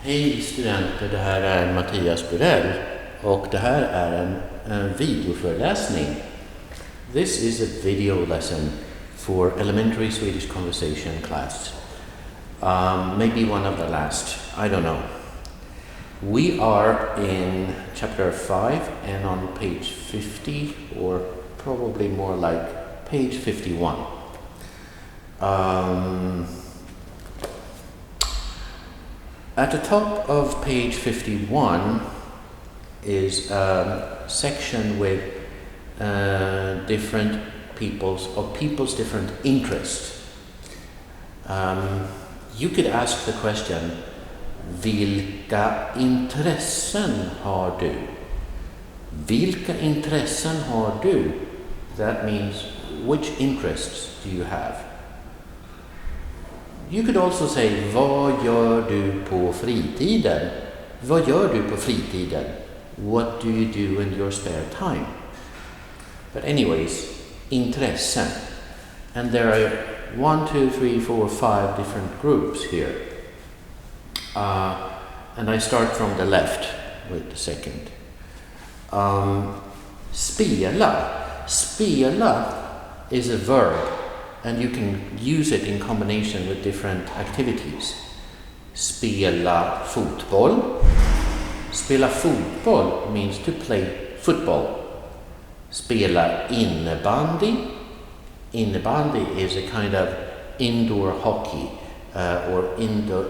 Hej studenter, det här är Mattias Burell och det här är en videoföreläsning. This is a video lesson for elementary Swedish conversation class. Maybe one of the last, I don't know. We are in chapter 5 and on page 50, or probably more like page 51. At the top of page 51 is a section with different people's different interests. You could ask the question, vilka intressen har du? Vilka intressen har du? That means, which interests do you have? You could also say, vad gör du på fritiden? Vad gör du på fritiden? What do you do in your spare time? But anyways, intressen. And there are 1, 2, 3, 4, 5 different groups here. And I start from the left with the second. Spela. Spela is a verb, and you can use it in combination with different activities. Spela fotboll. Spela fotboll means to play football. Spela innebandy. Innebandy is a kind of indoor hockey or indoor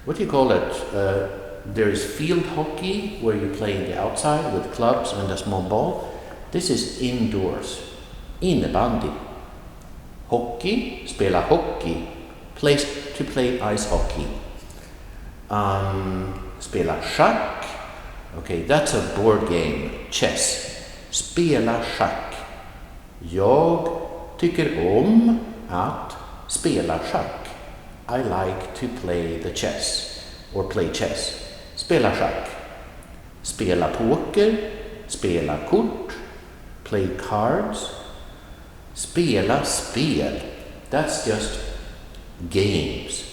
what do you call it? There is field hockey where you play in the outside with clubs and a small ball. This is indoors. Innebandy. Hockey, spela hockey. Place to play ice hockey. Spela schack. Okay, that's a board game. Chess. Spela schack. Jag tycker om att spela schack. I like to play the chess. Or play chess. Spela schack. Spela poker. Spela kort. Play cards. Spela spel. That's just games.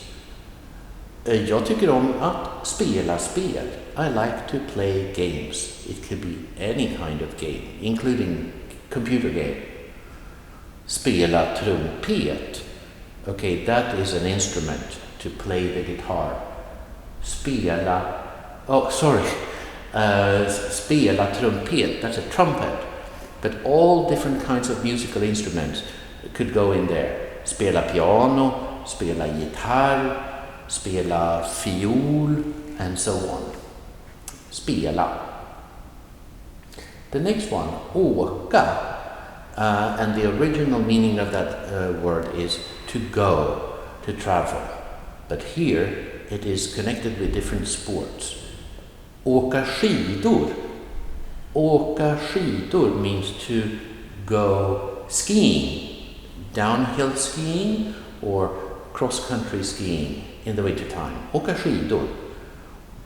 Jag tycker om att spela spel. I like to play games. It could be any kind of game, including computer game. Spela trumpet. Okay, that is an instrument to play the guitar. Spela trumpet, that's a trumpet. But all different kinds of musical instruments could go in there. Spela piano, spela gitarr, spela fiol, and so on. Spela. The next one, åka. And the original meaning of that word is to go, to travel. But here it is connected with different sports. Åka skidor. Åka skidor means to go skiing, downhill skiing or cross-country skiing in the winter time. Åka skidor.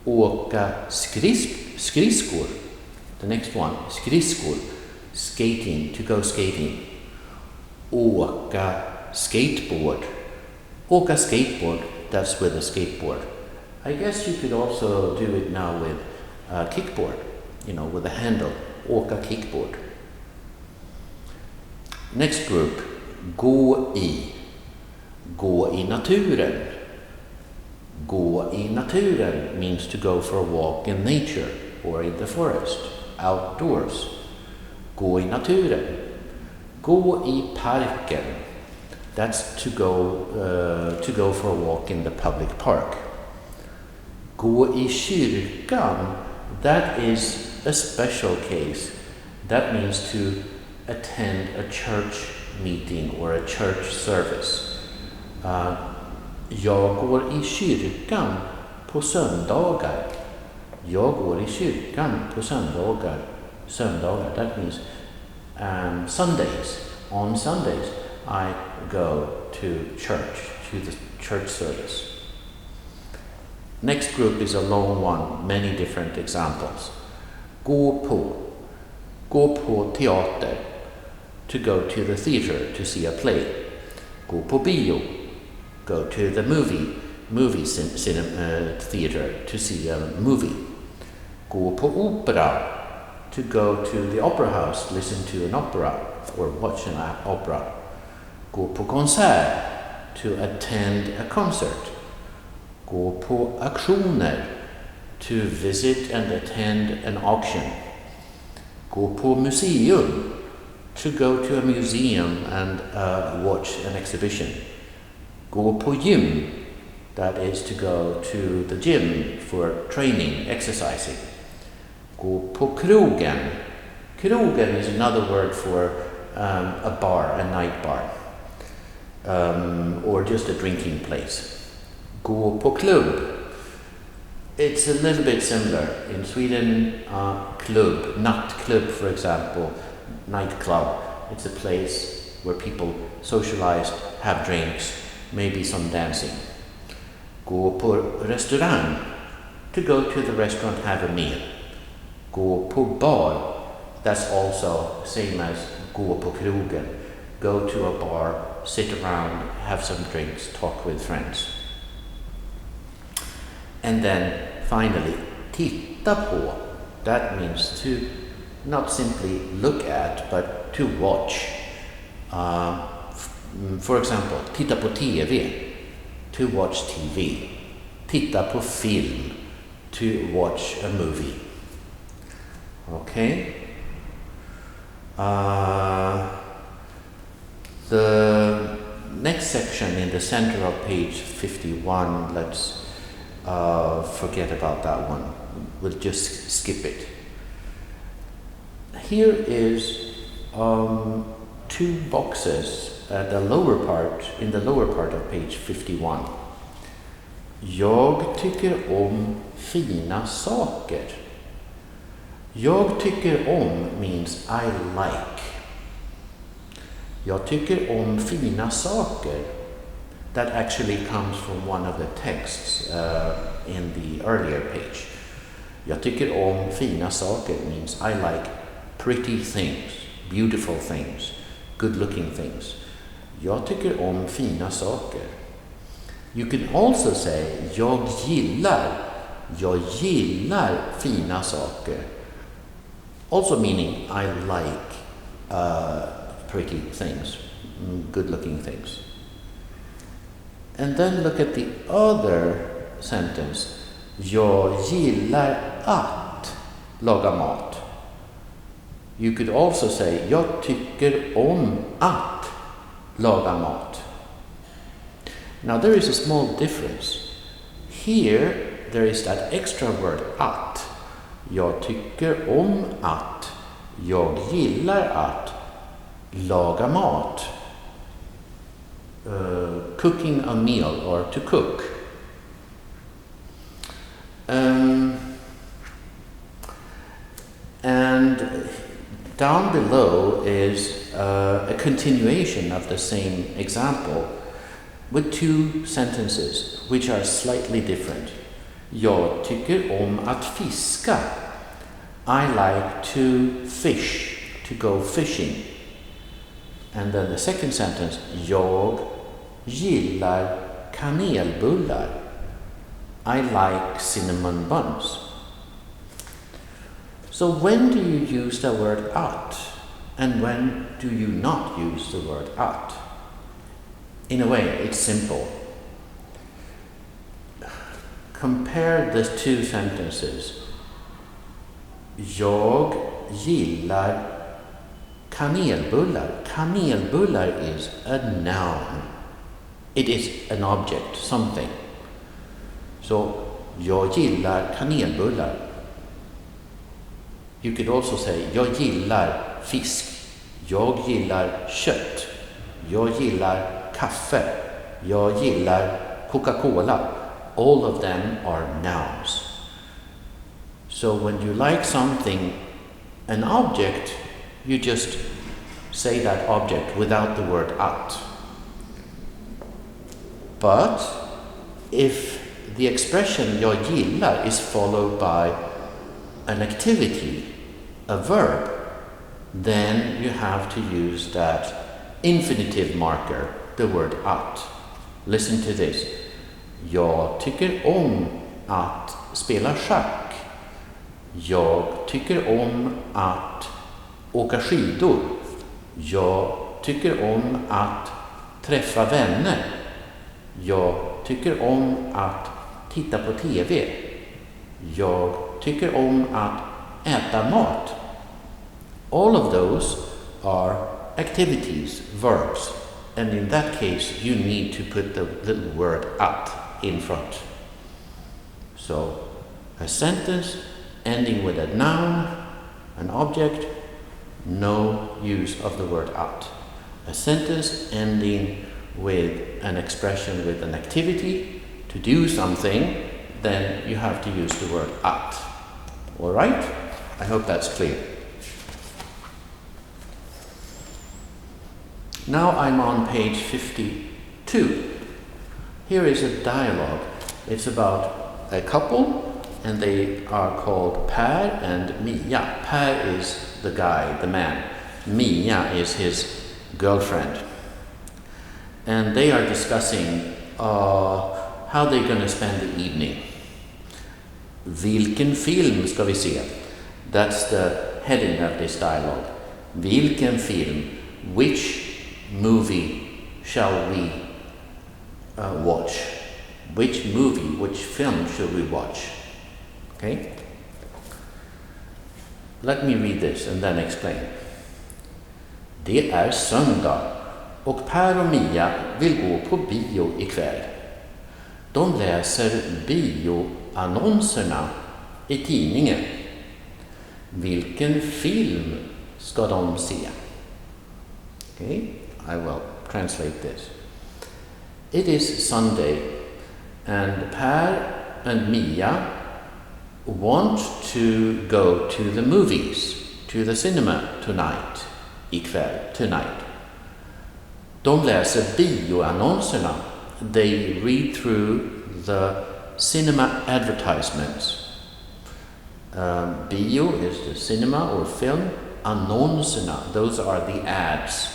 Åka skridskor. The next one, skridskor. Skating, to go skating. Åka skateboard. Åka skateboard, that's with a skateboard. I guess you could also do it now with a kickboard, with a handle. Åka kickboard. Next group, gå i. Gå i naturen. Gå i naturen means to go for a walk in nature or in the forest, outdoors. Gå i naturen. Gå i parken. That's to go for a walk in the public park. Gå i kyrkan. That is a special case. That means to attend a church meeting or a church service. Jag går i kyrkan på söndagar. Jag går i kyrkan på söndagar. Söndagar, that means Sundays. On Sundays I go to church, to the church service. Next group is a long one, many different examples. Gå på teater. To go to the theater to see a play. Gå på bio. Go to the movie movie theater to see a movie. Gå på opera, to go to the opera house, listen to an opera or watch an opera. Gå på konsert, to attend a concert. Gå på auktioner, to visit and attend an auction. Gå på museum, to go to a museum and watch an exhibition. Gå på gym, that is to go to the gym for training, exercising. Gå på krogen. Krogen is another word for a bar, a night bar, or just a drinking place. Gå på klubb. It's a little bit similar. In Sweden, club, nattklubb for example, nightclub. It's a place where people socialize, have drinks, maybe some dancing. Gå på restaurang, to go to the restaurant, have a meal. Gå på bar, that's also same as gå på krogen. Go to a bar, sit around, have some drinks, talk with friends. And then finally, titta på, that means to not simply look at, but to watch. For example, titta på TV, to watch TV. Titta på film, to watch a movie. Okay? The next section in the center of page 51, let's forget about that one. We'll just skip it. Here is two boxes at the lower part, in the lower part of page 51. Jag tycker om fina saker. Jag tycker om means I like. Jag tycker om fina saker. That actually comes from one of the texts in the earlier page. Jag tycker om fina saker means I like pretty things, beautiful things, good-looking things. Jag tycker om fina saker. You can also say jag gillar fina saker. Also meaning I like pretty things, good-looking things. And then look at the other sentence. Jag gillar att laga mat. You could also say jag tycker om att laga mat. Now there is a small difference. Here there is that extra word att. Jag tycker om att. Jag gillar att laga mat. Cooking a meal or to cook. And down below is a continuation of the same example with two sentences which are slightly different. Jag tycker om att fiska. I like to fish, to go fishing. And then the second sentence, jag gillar kanelbullar. I like cinnamon buns. So when do you use the word att? And when do you not use the word att? In a way, it's simple. Compare the two sentences. Jag gillar kanelbullar. Kanelbullar is a noun. It is an object, something. So, jag gillar kanelbullar. You could also say, jag gillar fisk. Jag gillar kött. Jag gillar kaffe. Jag gillar Coca-Cola. All of them are nouns. So when you like something, an object, you just say that object without the word att. But if the expression jag gillar is followed by an activity, a verb, then you have to use that infinitive marker, the word att. Listen to this. Jag tycker om att spela schack. Jag tycker om att åka skidor. Jag tycker om att träffa vänner. Jag tycker om att titta på TV. Jag tycker om att äta mat. All of those are activities, verbs. And in that case, you need to put the little word at in front. So, a sentence ending with a noun, an object, no use of the word at. A sentence ending with an expression with an activity, to do something, then you have to use the word at. All right? I hope that's clear. Now I'm on page 52. Here is a dialogue. It's about a couple, and they are called Per and Mia. Per is the guy, the man. Mia is his girlfriend. And they are discussing how they're going to spend the evening. Vilken film ska vi se? That's the heading of this dialogue. Vilken film? Which movie shall we watch? Which movie, which film should we watch? Okay? Let me read this and then explain. Det är söndag och Per och Mia vill gå på bio ikväll. De läser bioannonserna i tidningen. Vilken film ska de se? Okay, I will translate this. It is Sunday and Per and Mia want to go to the movies, to the cinema tonight, ikväll, tonight. De läser bioannonserna. They read through the cinema advertisements. Bio is the cinema or film. Annonserna, those are the ads.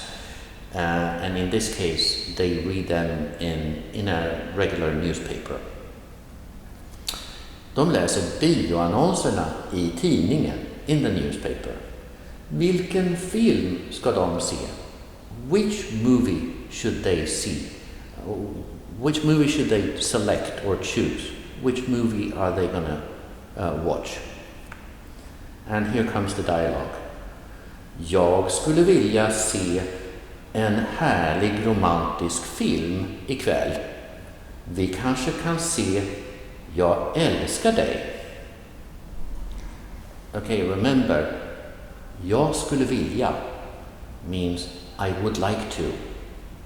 And in this case, they read them in a regular newspaper. De läser bioannonserna i tidningen, in the newspaper. Vilken film ska de se? Which movie should they see? Which movie should they select or choose? Which movie are they going to watch? And here comes the dialogue. Jag skulle vilja se en härlig romantisk film ikväll. Vi kanske kan se Jag älskar dig. Okay, remember, jag skulle vilja means I would like to.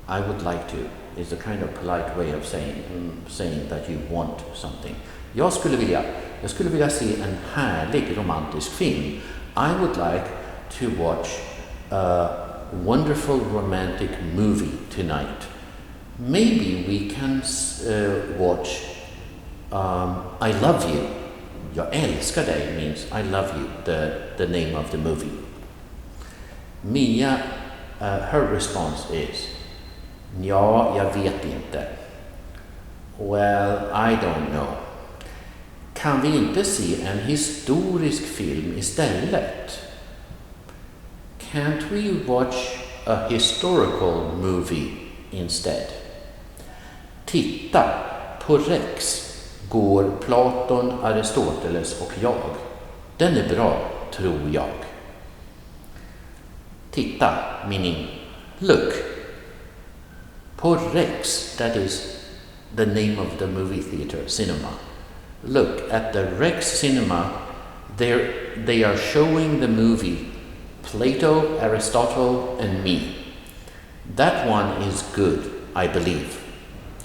I would like to is a kind of polite way of saying that you want something. Jag skulle vilja se en härlig romantisk film. I would like to watch a wonderful romantic movie tonight. Maybe we can watch I love you. Jag älskar dig means I love you, the name of the movie. Mia, her response is, ja, jag vet inte. Well, I don't know. Kan vi inte se en historisk film istället? Can't we watch a historical movie instead? Titta, på Rex går Platon, Aristoteles och jag. Den är bra, tror jag. Titta, meaning look. På Rex, that is the name of the movie theater, cinema. Look, at the Rex cinema, they are showing the movie Plato, Aristotle, and me. That one is good, I believe.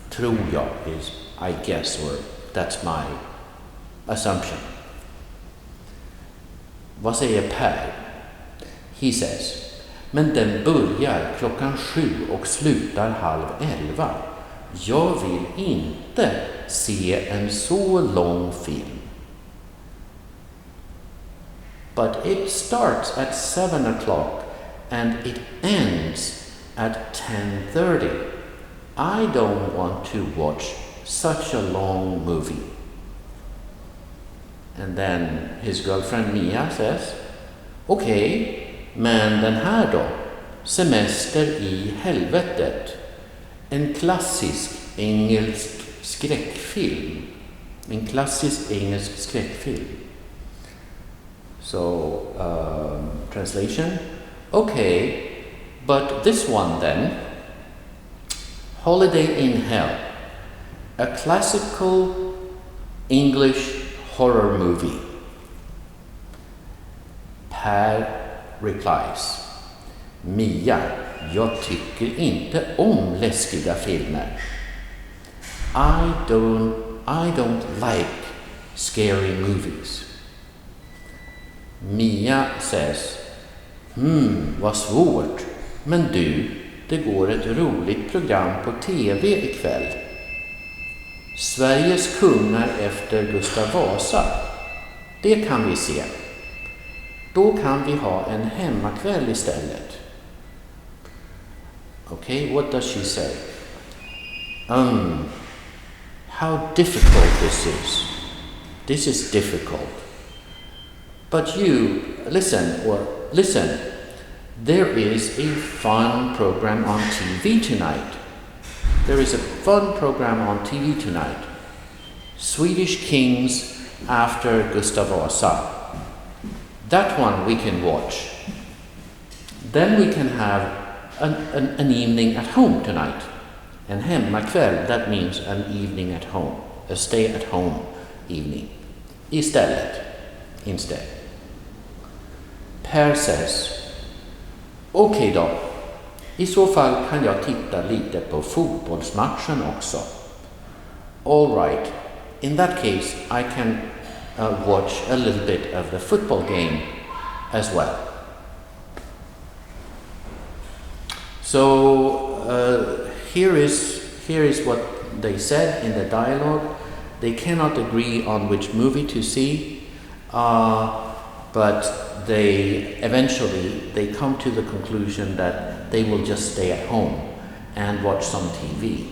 Tror jag is I guess, or that's my assumption. Vad säger Per? He says, men den börjar 7:00 och slutar 10:30. Jag vill inte se en så lång film. But it starts at 7:00 and it ends at 10:30. I don't want to watch such a long movie. And then his girlfriend Mia says, okej, men den här då? Semester i helvetet. En klassisk engelsk skräckfilm. En klassisk engelsk skräckfilm. So, translation. Okay, but this one then, Holiday in Hell, a classical English horror movie. Per replies, Mia, jag tycker inte om läskiga filmer. I don't like scary movies. Mia says, vad svårt. Men du, det går ett roligt program på TV ikväll. Sveriges kungar efter Gustav Vasa. Det kan vi se. Då kan vi ha en hemmakväll istället. Okay, what does she say? How difficult this is. This is difficult. But you, listen, there is a fun program on TV tonight. There is a fun program on TV tonight. Swedish Kings after Gustav Vasa. That one we can watch. Then we can have an evening at home tonight. En hemmakväll, that means an evening at home. A stay at home evening. Instead. Per says, okej då. I så fall kan jag titta lite på fotbollsmatchen också. All right. In that case, I can watch a little bit of the football game as well. So here is what they said in the dialogue. They cannot agree on which movie to see, but they eventually come to the conclusion that they will just stay at home and watch some TV.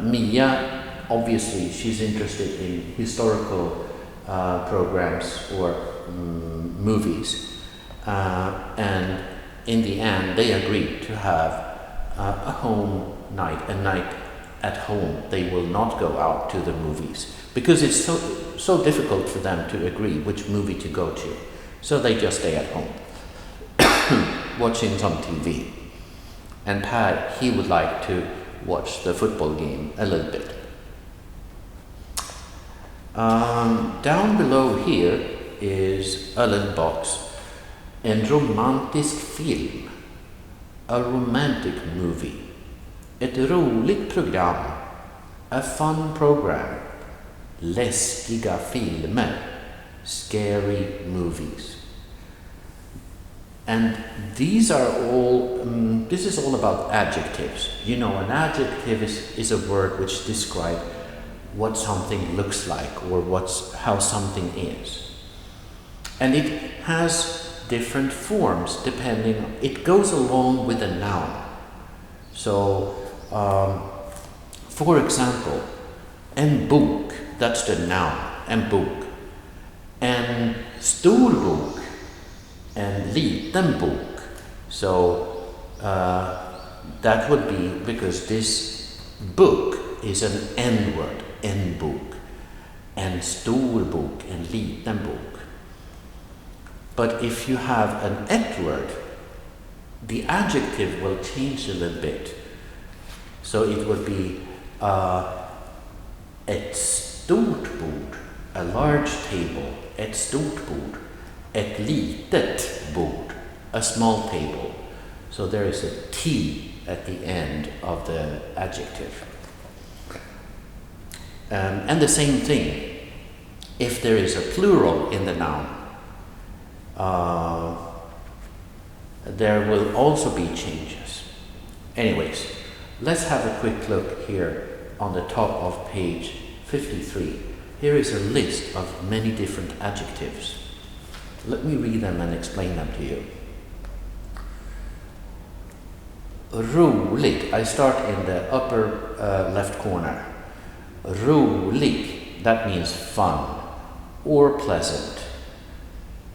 Mia, obviously, she's interested in historical programs or movies, and in the end, they agreed to have a home night, a night at home. They will not go out to the movies because it's so difficult for them to agree which movie to go to. So they just stay at home, watching some TV. And Per, he would like to watch the football game a little bit. Down below here is a little box. En romantisk film. A romantic movie. Ett roligt program. A fun program. Läskiga filmer. Scary movies. And these are all, this is all about adjectives. You know, an adjective is a word which describes what something looks like or how something is. And it has different forms depending, it goes along with a noun. So, for example, en bok, that's the noun, en bok. En stor bok, en liten bok. So, that would be, because this book is an N word, en bok. En stor bok, en liten bok. But if you have an et word, the adjective will change a little bit. So it would be ett stort bord, a large table, ett stort bord, ett litet bord, a small table. So there is a T at the end of the adjective. And the same thing, if there is a plural in the noun, there will also be changes. Anyways, let's have a quick look here on the top of page 53. Here is a list of many different adjectives. Let me read them and explain them to you. Roligt. I start in the upper left corner. Rolig, that means fun or pleasant.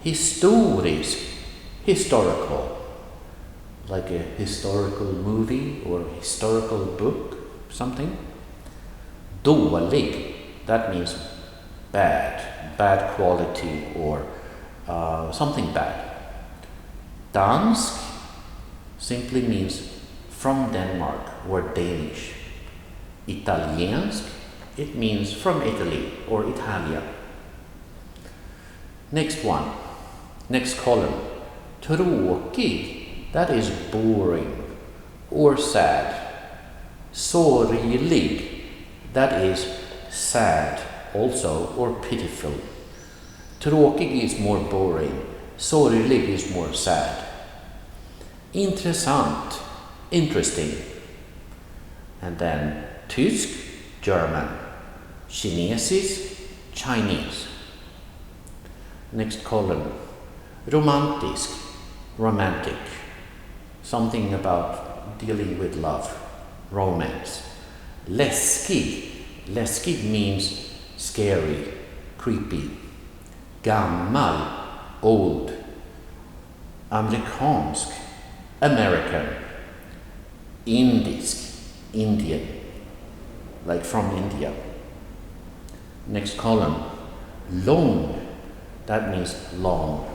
Historisk, historical, like a historical movie or historical book, something. Dålig, that means bad quality or something bad. Dansk simply means from Denmark or Danish. Italiensk, it means from Italy or Italia. Next one, next column. Tråkig, that is boring or sad. Sorglig, that is sad also or pitiful. Tråkig is more boring. Sorglig is more sad. Intressant, interesting. And then tysk, German. Kinesisk, Chinese. Next column. Romantisk, romantic. Something about dealing with love, romance. Läskig, läskig means scary, creepy. Gammal, old. Amerikansk, American. Indisk, Indian, like from India. Next column, lång, that means long.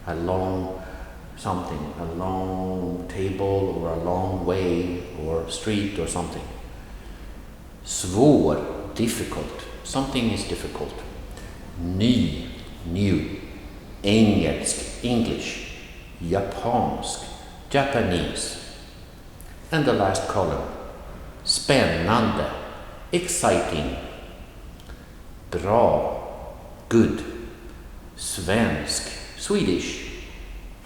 A long something, a long table or a long way or street or something. Svår, difficult, something is difficult. Ny, new. Engelsk, English. Japansk, Japanese. And the last column, spännande, exciting. Bra, good. Svensk, Swedish.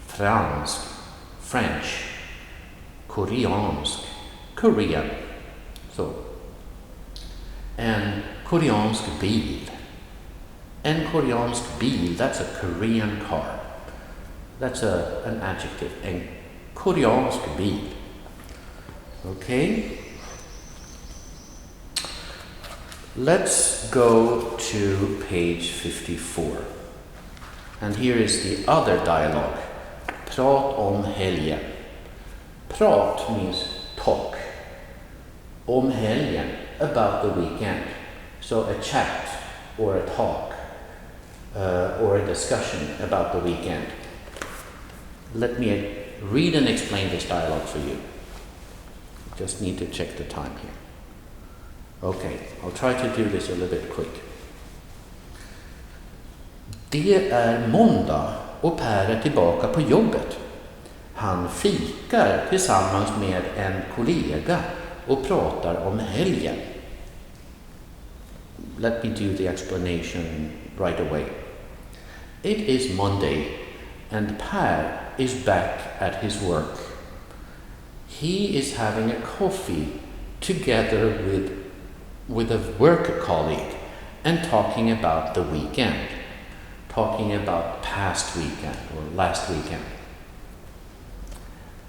Fransk, French. Koreansk, Korean. So, en koreansk bil. En koreansk bil, that's a Korean car. That's an adjective. En koreansk bil. Okay? Let's go to page 54. And here is the other dialogue. Prat om helgen. Prat means talk. Om helgen, about the weekend. So a chat or a talk or a discussion about the weekend. Let me read and explain this dialogue for you. Just need to check the time here. Okay, I'll try to do this a little bit quick. Det är måndag och Per är tillbaka på jobbet. Han fikar tillsammans med en kollega och pratar om helgen. Let me do the explanation right away. It is Monday and Per is back at his work. He is having a coffee together with a work colleague and talking about the weekend, talking about past weekend or last weekend.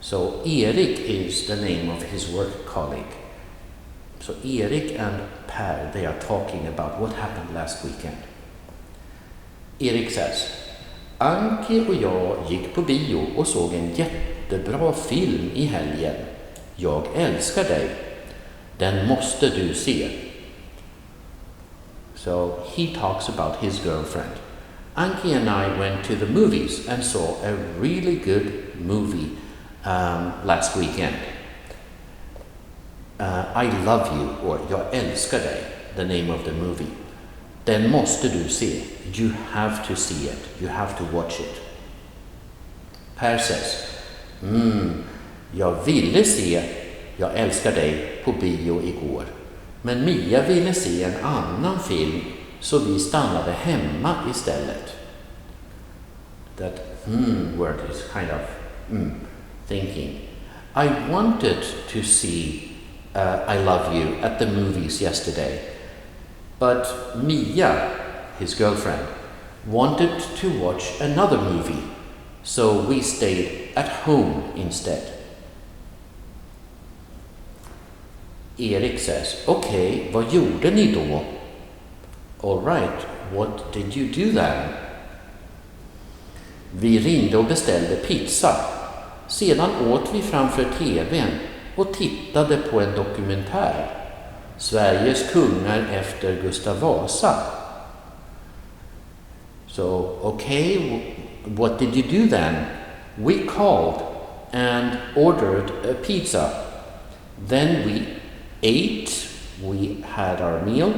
So Erik is the name of his work colleague. So Erik and Per, they are talking about what happened last weekend. Erik says, Anki och jag gick på bio och såg en jättebra film i helgen. Jag älskar dig. Den måste du se. So he talks about his girlfriend. Anki and I went to the movies and saw a really good movie last weekend. I love you, or jag älskar dig, the name of the movie. Den måste du se. You have to see it. You have to watch it. Per says, jag ville se Jag älskar dig på bio igår. Men Mia ville se en annan film så vi stannade hemma istället. That word is kind of thinking. I wanted to see I Love You at the movies yesterday. But Mia, his girlfriend, wanted to watch another movie. So we stayed at home instead. Erik says, okay, vad gjorde ni då? All right, what did you do then? Vi ringde och beställde pizza. Sedan åt vi framför TV:n och tittade på en dokumentär. Sveriges kungar efter Gustav Vasa. So, okay, what did you do then? We called and ordered a pizza. Then we ate, we had our meal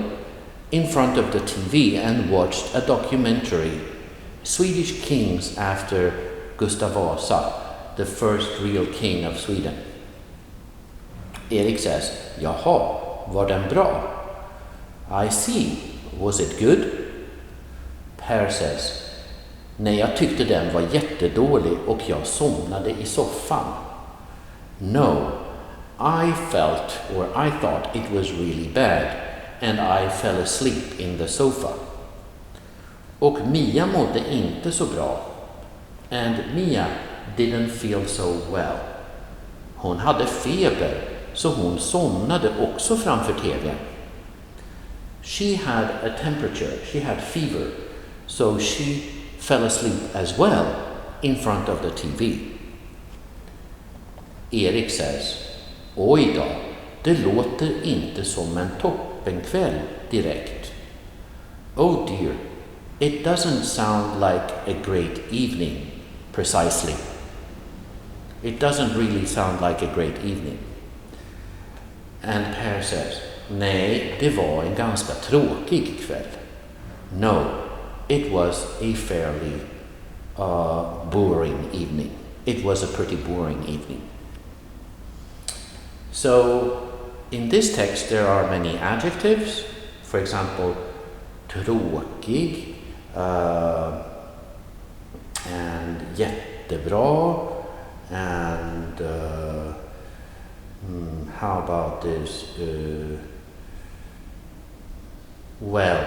in front of the TV and watched a documentary, Swedish Kings after Gustav Vasa, the first real king of Sweden. Erik says, jaha, var den bra? I see, was it good? Per says, nej, jag tyckte den var jättedålig och jag somnade i soffan. No, I felt or I thought it was really bad and I fell asleep in the sofa. Och Mia mådde inte så bra. And Mia didn't feel so well. Hon hade feber så hon somnade också framför TV:n. She had a temperature, she had fever, so she fell asleep as well in front of the TV. Erik says, oj då, det låter inte som en toppenkväll direkt. Oh dear, it doesn't sound like a great evening, precisely. It doesn't really sound like a great evening. And Per says, nej, det var en ganska tråkig kväll. No, it was a fairly boring evening. It was a pretty boring evening. So, in this text there are many adjectives. For example, tråkig and jättebra and how about this? Well,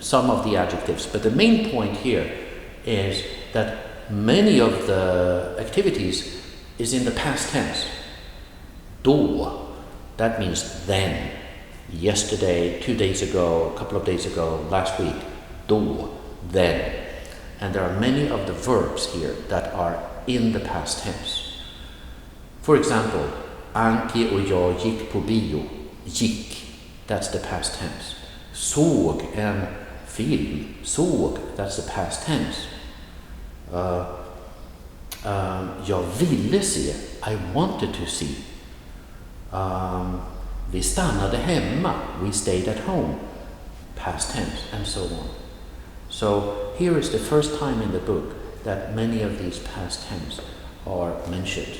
some of the adjectives, but the main point here is that many of the activities is in the past tense. Då, that means then, yesterday, 2 days ago, a couple of days ago, last week. Då, then. And there are many of the verbs here that are in the past tense. For example, Anki och jag gick på bio. Gick, that's the past tense. Såg en film. Såg, that's the past tense. Jag ville se. I wanted to see. Vi stannade hemma. We stayed at home. Past tense, and so on. So here is the first time in the book that many of these past tense are mentioned.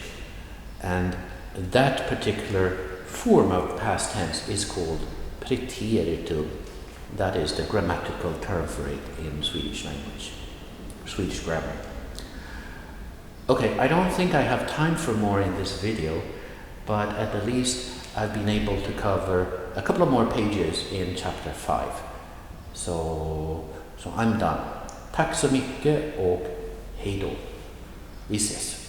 And that particular form of past tense is called preteritum. That is the grammatical term for it in Swedish language, Swedish grammar. Okay, I don't think I have time for more in this video, but at the least I've been able to cover a couple of more pages in chapter 5. So I'm done. Tack så mycket och hej då. Vi ses.